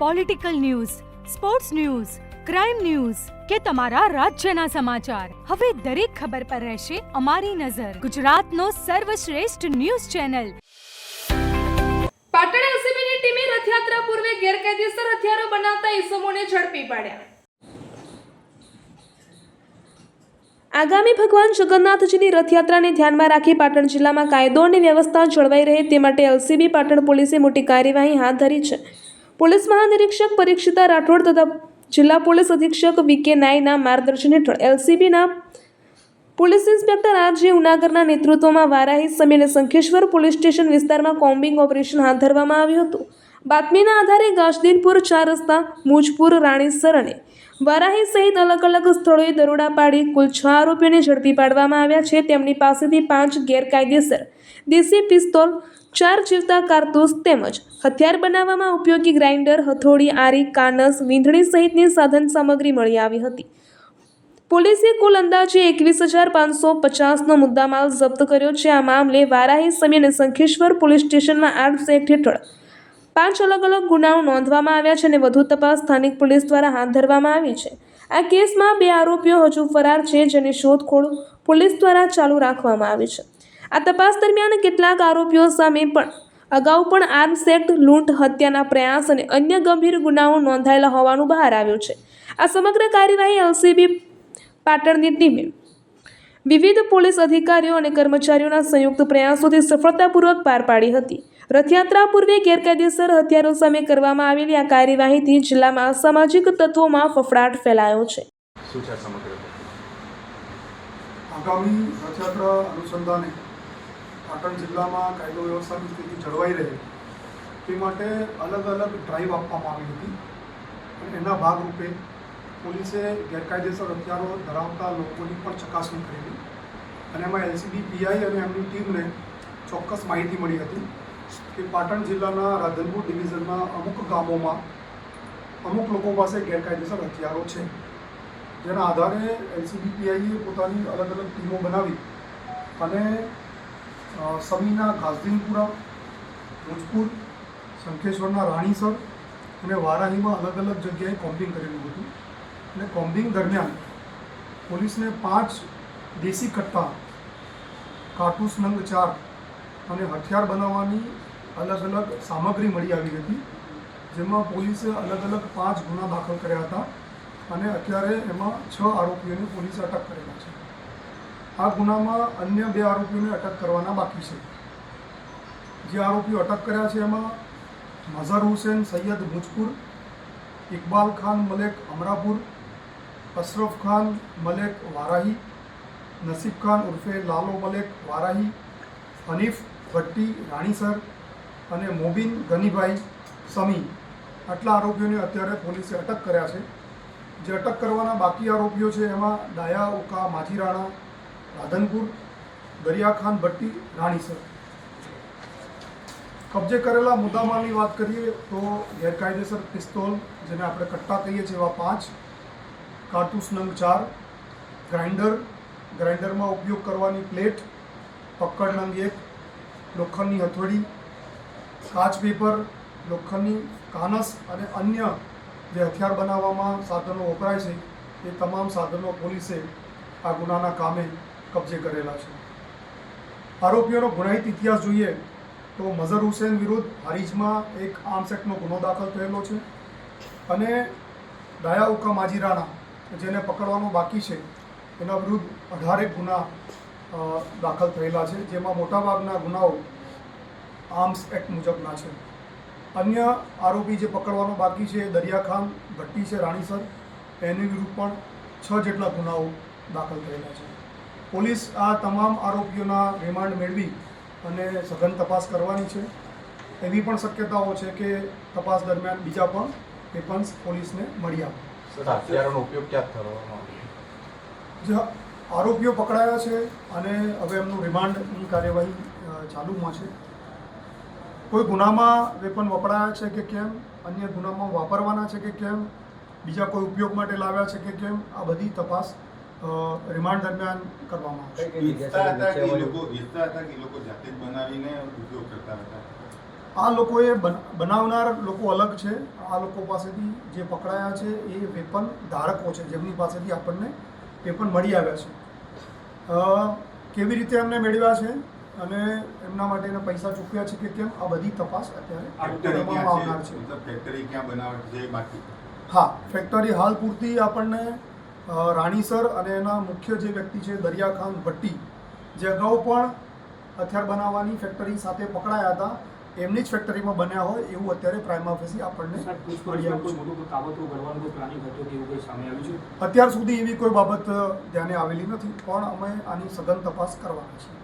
Political news, sports news, crime news કે તમારા રાજ્યના સમાચાર, હવે દરેક ખબર પર રહેશે અમારી નજર. ગુજરાતનો સર્વશ્રેષ્ઠ ન્યૂઝ ચેનલ. પાટણ એલસીબીની ટીમે રથયાત્રા પૂર્વે ગેરકાયદેસર હથિયારો બનાવતા ઇસમોને ઝડપી પાડ્યા. આગામી ભગવાન જગન્નાથજીની રથયાત્રાને ધ્યાનમાં રાખી પાટણ જિલ્લામાં કાયદો અને વ્યવસ્થા જળવાઈ રહે તે માટે એલસીબી પાટણ પોલીસે મોટી કાર્યવાહી હાથ ધરી છે. પોલીસ મહાનિરીક્ષક પરીક્ષિતા રાઠોડ તથા જિલ્લા પોલીસ અધિક્ષક વીકે નાયના માર્ગદર્શન હેઠળ એલસીબીના પોલીસ ઇન્સ્પેક્ટર આરજે ઉનાગરના નેતૃત્વમાં વારાહી સમી અને શંખેશ્વર પોલીસ સ્ટેશન વિસ્તારમાં કોમ્બિંગ ઓપરેશન હાથ ધરવામાં આવ્યું હતું. બાતમીના આધારે ગાજદીનપુર 4 રસ્તા, મુજપુર, રાણીસર અને વારાહી સહિત અલગ અલગ સ્થળોએ દરોડા પાડી કુલ 6 આરોપીઓને ઝડપી પાડવામાં આવ્યા છે. તેમની પાસેથી 5 ગેરકાયદેસર દેશી પિસ્તોલ, 4 જીવતા કારતૂસ તેમજ હથિયાર બનાવવામાં ઉપયોગી ગ્રાઇન્ડર, હથોડી, આરી, કાનસ, વીંધણી સહિતની સાધન સામગ્રી મળી આવી હતી. પોલીસે કુલ અંદાજે 21,550નો મુદ્દામાલ જપ્ત કર્યો છે. આ મામલે વારાહી સમી અને શંખેશ્વર પોલીસ સ્ટેશનમાં આર્મ્સ એક્ટ હેઠળ 5 અલગ અલગ ગુનાઓ નોંધવામાં આવ્યા છે અને વધુ તપાસ સ્થાનિક પોલીસ દ્વારા હાથ ધરવામાં આવી છે. આ કેસમાં 2 આરોપીઓ હજુ ફરાર છે, જેની શોધખોળ પોલીસ દ્વારા ચાલુ રાખવામાં આવી છે. આ તપાસ દરમિયાન કેટલાક આરોપીઓ સામે અગાઉ પણ આર્મ્સ એક્ટ, લૂંટ, હત્યાના પ્રયાસ અને અન્ય ગંભીર ગુનાઓ નોંધાયેલા હોવાનું બહાર આવ્યું છે. આ સમગ્ર કાર્યવાહી એલસીબી પાટણની ટીમે વિવિધ પોલીસ અધિકારીઓ અને કર્મચારીઓના સંયુક્ત પ્રયાસોથી સફળતાપૂર્વક પાર પાડી હતી. રથયાત્રા પૂર્વે ગેરકાયદેસર હથિયારો સામે કરવામાં આવેલી આ કાર્યવાહીથી જિલ્લામાં અસામાજિક તત્વોમાં ફફડાટ ફેલાયો છે. આગામી રથયાત્રા અનુસંધાને પાટણ જિલ્લામાં કાયદો વ્યવસ્થાની સ્થિતિ જળવાઈ રહે તે માટે અલગ અલગ ડ્રાઈવ આપવામાં આવી હતી અને એના ભાગરૂપે પોલીસે ગેરકાયદેસર હથિયારો ધરાવતા લોકોની પણ ચકાસણી કરેલી અને એમાં એલસીબી પીઆઈ અને એમની ટીમને ચોક્કસ માહિતી મળી હતી કે પાટણ જિલ્લાના રાધનપુર ડિવિઝનના અમુક ગામોમાં અમુક લોકો પાસે ગેરકાયદેસર હથિયારો છે. જેના આધારે એલસીબી પીઆઈએ પોતાની અલગ અલગ ટીમો બનાવી અને સમીના ગાજદીનપુરા, મુજપુર, શંખેશ્વરના રાણીસર અને વારાહીમાં અલગ અલગ જગ્યાએ કોમ્બિંગ કરેલું હતું અને કોમ્બિંગ દરમિયાન પોલીસને 5 દેશી કટ્ટા, કારતૂસ નંગ 4 અને હથિયાર બનાવવાની અલગ અલગ સામગ્રી મળી આવી હતી. જેમાં પોલીસે અલગ અલગ 5 ગુના દાખલ કર્યા હતા અને અત્યારે એમાં 6 આરોપીઓને પોલીસે અટક કરેલા છે. આ ગુનામાં અન્ય 2 આરોપીઓને અટક કરવાના બાકી છે. જે આરોપીઓ અટક કર્યા છે એમાં મઝહર હુસેન સૈયદ મુજપુર, ઇકબાલ ખાન મલેક અમરાપુર, અશરફ ખાન મલેક વારાહી, નસીબ ખાન ઉર્ફે લાલો મલેક વારાહી, હનીફ ભટ્ટી રાણીસર અને મોબીન ગનીભાઈ સમી, આટલા આરોપીઓને અત્યારે પોલીસે અટક કર્યા છે. જે અટક કરવાના બાકી આરોપીઓ છે એમાં ડાયા ઓકા માજીરાણા રાધનપુર, દરિયાખાન ભટ્ટી રાણીસર. કબજે કરેલા મુદ્દામાલની વાત કરીએ તો ગેરકાયદેસર પિસ્તોલ, જેને આપણે કટ્ટા કહીએ છીએ, એવા 5, કારતૂસ નંગ 4, ગ્રાઇન્ડરમાં ઉપયોગ કરવાની પ્લેટ, પક્કડ નંગ 1, લોખંડની હથોડી, કાચ પેપર, લોખંડની કાનસ અને અન્ય જે હથિયાર બનાવવામાં સાધનો વપરાય છે એ તમામ સાધનો પોલીસે આ ગુનાના કામે કબજે કરેલા છે. આરોપીઓનો ગુનાહિત ઇતિહાસ જોઈએ તો મઝહર હુસેન વિરુદ્ધ હારીજમાં એક આર્મ્સ એક્ટનો ગુનો દાખલ થયેલો છે અને ડાયા ઉકા માજીરાણા, જેને પકડવાનો બાકી છે, એના વિરુદ્ધ 18 ગુના દાખલ થયેલા છે. જેમાં મોટાભાગના ગુનાઓ આર્મ્સ એક્ટ મુજબના છે. અન્ય આરોપી જે પકડવાનો બાકી છે દરિયાખાન ભટ્ટી છે રાણીસર, એની વિરુદ્ધ પણ 6 જેટલા ગુનાઓ દાખલ થયેલા છે. પોલીસ આ તમામ આરોપીઓના રિમાન્ડ મેળવી અને સઘન તપાસ કરવાની છે. એવી પણ શક્યતાઓ છે કે તપાસ દરમિયાન બીજા પણ વેપન્સ પોલીસને મળી આવે. હથિયારોનો ઉપયોગ ક્યાં કરવામાં આવે? જે આરોપીઓ પકડાયા છે અને હવે એમનું રિમાન્ડની કાર્યવાહી ચાલુમાં છે. કોઈ ગુનામાં વેપન વપરાયા છે કે કેમ, અન્ય ગુનામાં વાપરવાના છે કે કેમ, બીજા કોઈ ઉપયોગ માટે લાવ્યા છે કે કેમ, આ બધી તપાસ રિમાન્ડ દરમિયાન કરવામાં આવશે. આ લોકોએ બનાવનાર લોકો અલગ છે. આ લોકો પાસેથી જે પકડાયા છે એ વેપન ધારકો છે, જેમની પાસેથી આપણને વેપન મળી આવ્યા છે. કેવી રીતે એમને મેળવ્યા છે અને એમના માટેના પૈસા ચૂકવ્યા છે કે કેમ, આ બધી તપાસ અત્યારે કરવામાં આવનાર છે. ફેક્ટરી ક્યાં બનાવે છે બાકી? હા, ફેક્ટરી હાલ પૂરતી આપણને રાણીસર અને એના મુખ્ય જે વ્યક્તિ છે દરિયાખાન ભટ્ટી, જે અગાઉ પણ હથિયાર બનાવવાની ફેક્ટરી સાથે પકડાયા હતા, એમની જ ફેક્ટરીમાં બન્યા હોય એવું અત્યારે પ્રાઇમા ફેસી આપણને મળી આવ્યું છે. અત્યાર સુધી એવી કોઈ બાબત ધ્યાને આવેલી નથી, પણ અમે આની સઘન તપાસ કરવાના છીએ.